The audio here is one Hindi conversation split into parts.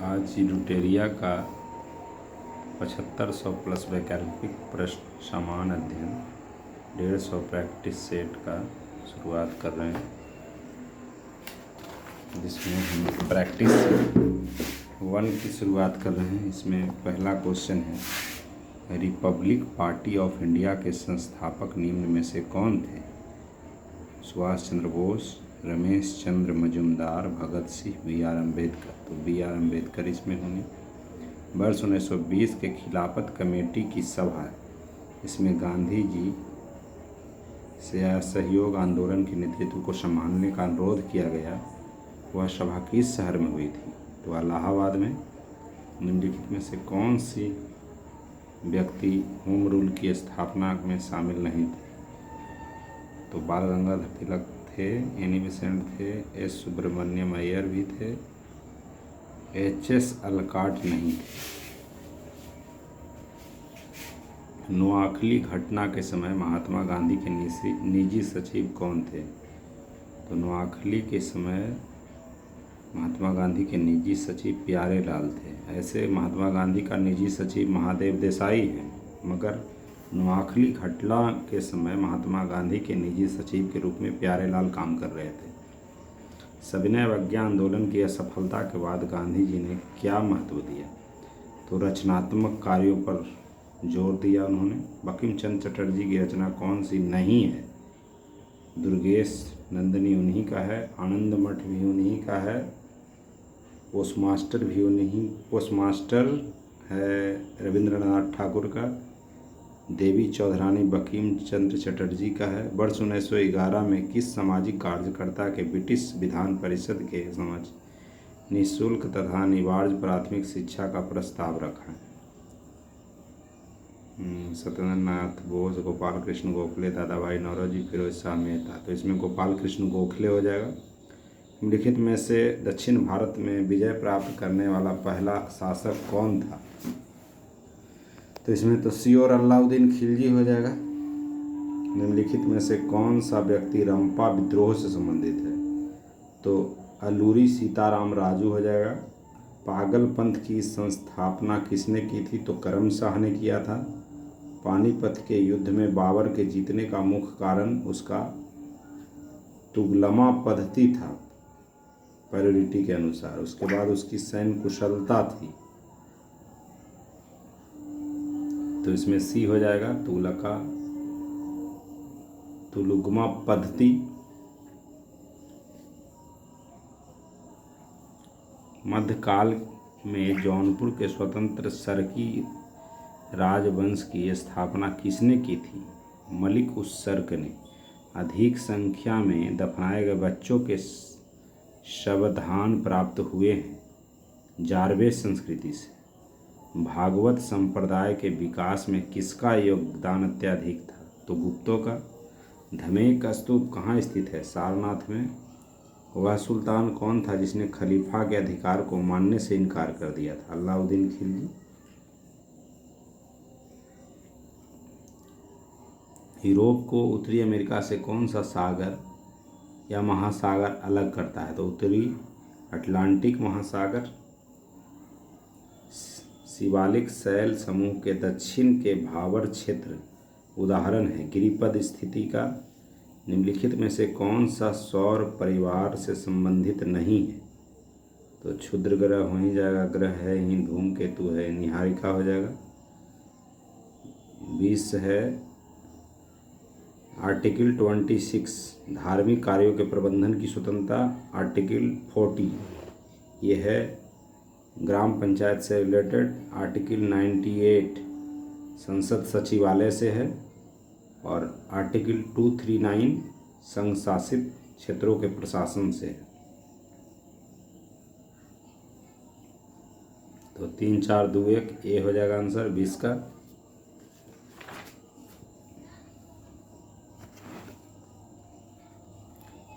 आज लुटेरिया का 7500 प्लस वैकल्पिक प्रश्न समान अध्ययन 150 प्रैक्टिस सेट का शुरुआत कर रहे हैं, जिसमें हम प्रैक्टिस 1 की शुरुआत कर रहे हैं। इसमें पहला क्वेश्चन है, रिपब्लिक पार्टी ऑफ इंडिया के संस्थापक निम्न में से कौन थे? सुभाष चंद्र बोस, रमेश चंद्र मजुमदार, भगत सिंह, बी.आर. अम्बेडकर। तो बी.आर. अम्बेडकर इसमें होंगे। वर्ष 1920 के खिलाफत कमेटी की सभा, इसमें गांधी जी से असहयोग आंदोलन के नेतृत्व को संभालने का अनुरोध किया गया। वह सभा किस शहर में हुई थी? तो इलाहाबाद में। निम्नलिखित में से कौन सी व्यक्ति होम रूल की स्थापना में शामिल नहीं थे? तो बाल गंगाधर तिलक थे, एनी बेसेंट थे, एस सुब्रमण्यम अय्यर भी थे, एच.एस. अलकाट नहीं थे। नोआखली घटना के समय महात्मा गांधी के निजी सचिव कौन थे? तो नोआखली के समय महात्मा गांधी के निजी सचिव प्यारे लाल थे। ऐसे महात्मा गांधी का निजी सचिव महादेव देसाई हैं, मगर नोआखली घटना के समय महात्मा गांधी के निजी सचिव के रूप में प्यारे लाल काम कर रहे थे। सविनय अवज्ञा आंदोलन की असफलता के बाद गांधी जी ने क्या महत्व दिया? तो रचनात्मक कार्यों पर जोर दिया उन्होंने। बंकिम चंद्र चटर्जी की रचना कौन सी नहीं है? दुर्गेश नंदिनी उन्हीं का है, आनंद मठ भी उन्हीं का है, पोस्टमास्टर भी उन्हीं, पोस्टमास्टर है रविंद्रनाथ ठाकुर का, देवी चौधरानी बंकिम चंद्र चटर्जी का है। वर्ष 1911 में किस सामाजिक कार्यकर्ता के ब्रिटिश विधान परिषद के समक्ष निःशुल्क तथा अनिवार्य प्राथमिक शिक्षा का प्रस्ताव रखा? सत्येंद्र नाथ बोस, गोपाल कृष्ण गोखले, दादा भाई नौरोजी, फिरोज शाह मेहता। तो इसमें गोपाल कृष्ण गोखले हो जाएगा। निम्नलिखित में से दक्षिण भारत में विजय प्राप्त करने वाला पहला शासक कौन था? तो इसमें तो श्योर अलाउद्दीन खिलजी हो जाएगा। निम्नलिखित में से कौन सा व्यक्ति रंपा विद्रोह से संबंधित है? तो अल्लूरी सीताराम राजू हो जाएगा। पागलपंथ की संस्थापना किसने की थी? तो करम शाह ने किया था। पानीपत के युद्ध में बाबर के जीतने का मुख्य कारण उसका तुगलमा पद्धति था, प्रायोरिटी के अनुसार। उसके बाद उसकी सैन्य कुशलता थी। तो इसमें सी हो जाएगा, तुगलमा पद्धति। मध्यकाल में जौनपुर के स्वतंत्र सरकी राजवंश की स्थापना किसने की थी? मलिक उस-सर्क ने। अधिक संख्या में दफनाए गए बच्चों के शवदान प्राप्त हुए हैं जारवेद संस्कृति से। भागवत संप्रदाय के विकास में किसका योगदान अत्यधिक था? तो गुप्तों का। धमेक स्तूप कहाँ स्थित है? सारनाथ में। वह सुल्तान कौन था जिसने खलीफा के अधिकार को मानने से इनकार कर दिया था? अलाउद्दीन खिलजी। यूरोप को उत्तरी अमेरिका से कौन सा सागर या महासागर अलग करता है? तो उत्तरी अटलांटिक महासागर। शिवालिक शैल समूह के दक्षिण के भावर क्षेत्र उदाहरण है गिरिपद स्थिति का। निम्नलिखित में से कौन सा सौर परिवार से संबंधित नहीं है? तो क्षुद्र ग्रह हो ही जाएगा, ग्रह है ही, धूमकेतु है, निहारिका हो जाएगा। 20 है आर्टिकल 26 धार्मिक कार्यों के प्रबंधन की स्वतंत्रता। आर्टिकल 40 ये है ग्राम पंचायत से रिलेटेड। आर्टिकल 98 संसद सचिवालय से है। और आर्टिकल 239 संघ शासित क्षेत्रों के प्रशासन से है। तो 3 4 2 1 ए हो जाएगा आंसर 20 का।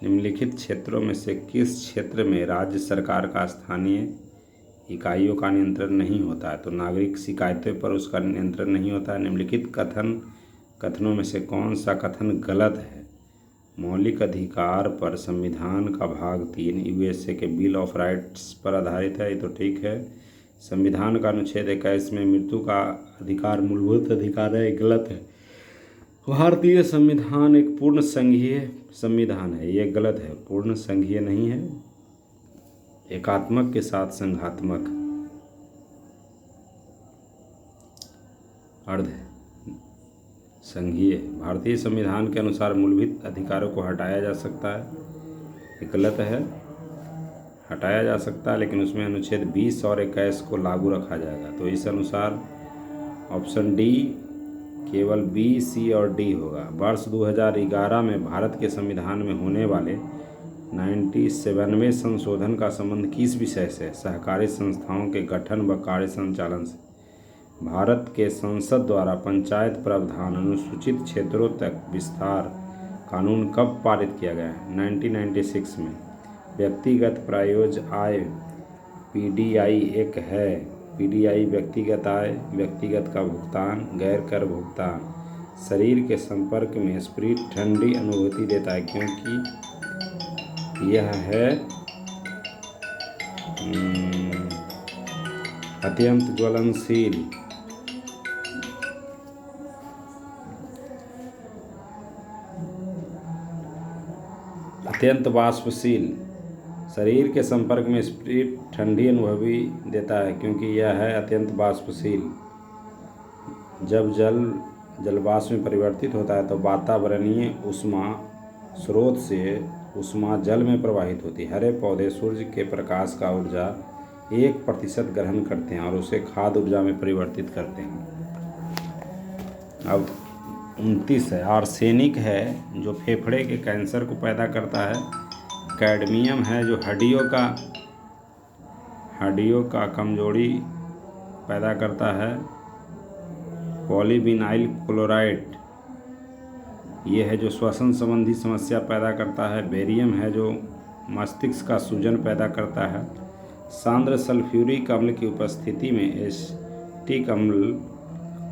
निम्नलिखित क्षेत्रों में से किस क्षेत्र में राज्य सरकार का स्थानीय इकाइयों का नियंत्रण नहीं होता है? तो नागरिक शिकायतों पर उसका नियंत्रण नहीं होता है। निम्नलिखित कथनों में से कौन सा कथन गलत है? मौलिक अधिकार पर संविधान का भाग 3 यूएसए के बिल ऑफ राइट्स पर आधारित है, ये तो ठीक है। संविधान का अनुच्छेद 21 में मृत्यु का अधिकार मूलभूत अधिकार है, ये गलत है। भारतीय संविधान एक पूर्ण संघीय संविधान है, ये गलत है। पूर्ण संघीय नहीं है, एकात्मक के साथ संघात्मक अर्ध संघीय। भारतीय संविधान के अनुसार मूलभूत अधिकारों को हटाया जा सकता है, ये गलत है। हटाया जा सकता है लेकिन उसमें अनुच्छेद 20 और 21 को लागू रखा जाएगा। तो इस अनुसार ऑप्शन डी केवल बी, सी और डी होगा। वर्ष 2011 में भारत के संविधान में होने वाले 97वें संशोधन का संबंध किस विषय से? सहकारी संस्थाओं के गठन व कार्य संचालन से। भारत के संसद द्वारा पंचायत प्रावधान अनुसूचित क्षेत्रों तक विस्तार कानून कब पारित किया गया है? 1996 में। व्यक्तिगत प्रायोज्य आय पीडीआई एक है। पीडीआई व्यक्तिगत आय, व्यक्तिगत का भुगतान, गैर कर भुगतान। शरीर के संपर्क में स्प्रिट ठंडी अनुभूति देता है क्योंकि यह है अत्यंत ज्वलनशील। अत्यंत वाष्पशील। शरीर के संपर्क में स्प्रिट ठंडी अनुभूति देता है क्योंकि यह है अत्यंत वाष्पशील। जब जल वाष्प में परिवर्तित होता है तो वातावरणीय ऊष्मा स्रोत से ऊष्मा जल में प्रवाहित होती है। हरे पौधे सूर्य के प्रकाश का ऊर्जा 1% ग्रहण करते हैं और उसे खाद्य ऊर्जा में परिवर्तित करते हैं। अब 29 है। आर्सेनिक है जो फेफड़े के कैंसर को पैदा करता है। कैडमियम है जो हड्डियों का कमजोरी पैदा करता है। पॉलीविनाइल क्लोराइड ये है जो श्वसन संबंधी समस्या पैदा करता है। बेरियम है जो मस्तिष्क का सूजन पैदा करता है। सांद्र सल्फ्यूरिक अम्ल की उपस्थिति में एसिटिक अम्ल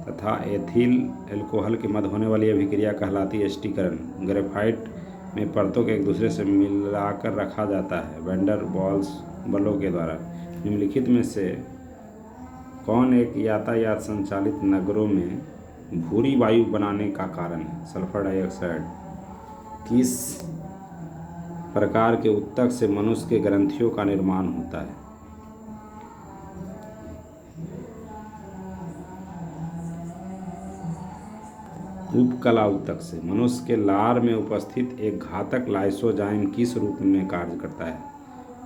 तथा एथिल अल्कोहल के मध्य होने वाली अभिक्रिया कहलाती है एस्टिकरण। ग्रेफाइट में परतों को एक दूसरे से मिलाकर रखा जाता है वैंडर वाल्स बलों के द्वारा। निम्नलिखित में से कौन एक यातायात संचालित नगरों में भूरी वायु बनाने का कारण है? Sulphur dioxide. किस प्रकार के ऊतक से मनुष्य के ग्रंथियों का निर्माण होता है? उपकला ऊतक से। मनुष्य के लार में उपस्थित एक घातक लाइसोजाइम किस रूप में कार्य करता है?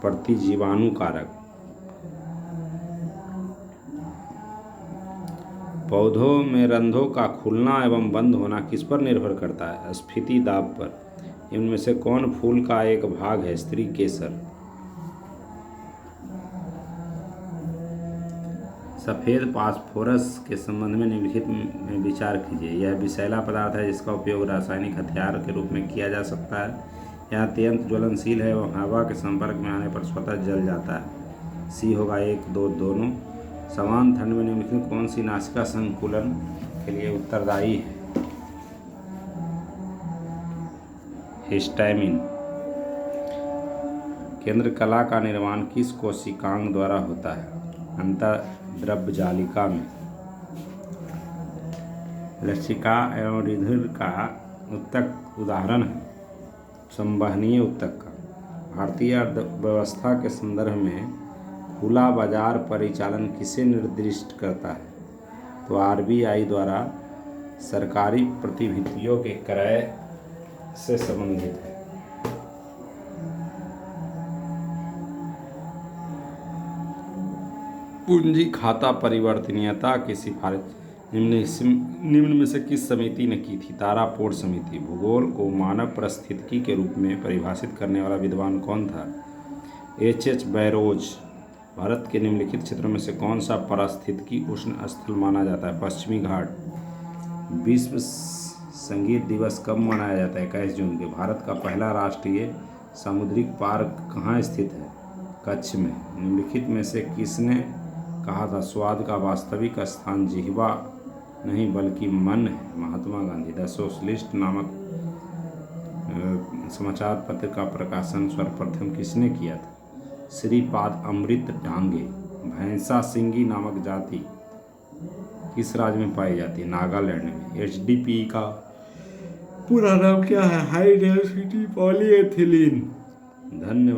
प्रतिजीवाणु कारक। पौधों में रंध्रों का खुलना एवं बंद होना किस पर निर्भर करता है? स्फीति दाब पर। इनमें से कौन फूल का एक भाग है? स्त्री केसर। सफ़ेद फास्फोरस के संबंध में निम्नलिखित में विचार कीजिए। यह विषैला पदार्थ है जिसका उपयोग रासायनिक हथियार के रूप में किया जा सकता है। यह अत्यंत ज्वलनशील है एवं हवा के संपर्क में आने पर स्वतः जल जाता है। सी होगा 1, 2 दोनों। समान ठंड में निम्नलिखित कौन सी नासिका संकुलन के लिए उत्तरदायी है? हिस्टामिन। केंद्र कला का निर्माण किस कोशिकांग द्वारा होता है? अंतर्द्रव्यजालिका में। लसिका एवं रुधिर का ऊतक उदाहरण है संवहनीय ऊतक का। भारतीय अर्थव्यवस्था के संदर्भ में खुला बाजार परिचालन किसे निर्दिष्ट करता है? तो आरबीआई द्वारा सरकारी प्रतिभूतियों के क्रय से संबंधित है। पूंजी खाता परिवर्तनीयता की सिफारिश निम्न में से किस समिति ने की थी? तारापोड़ समिति। भूगोल को मानव परिस्थितिकी के रूप में परिभाषित करने वाला विद्वान कौन था? H.H. बैरोज। भारत के निम्नलिखित क्षेत्रों में से कौन सा पारिस्थितिकी उष्ण स्थल माना जाता है? पश्चिमी घाट। विश्व संगीत दिवस कब मनाया जाता है? 21 जून को। भारत का पहला राष्ट्रीय सामुद्रिक पार्क कहाँ स्थित है? कच्छ में। निम्नलिखित में से किसने कहा था स्वाद का वास्तविक स्थान जिह्वा नहीं बल्कि मन है? महात्मा गांधी। द सोशलिस्ट नामक समाचार पत्र का प्रकाशन सर्वप्रथम किसने किया था? श्रीपाद अमृत डांगे। भैंसा सिंगी नामक जाति किस राज्य में पाई जाती है? नागालैंड में। HDPE का पूरा नाम क्या है? High density polyethylene. धन्यवाद।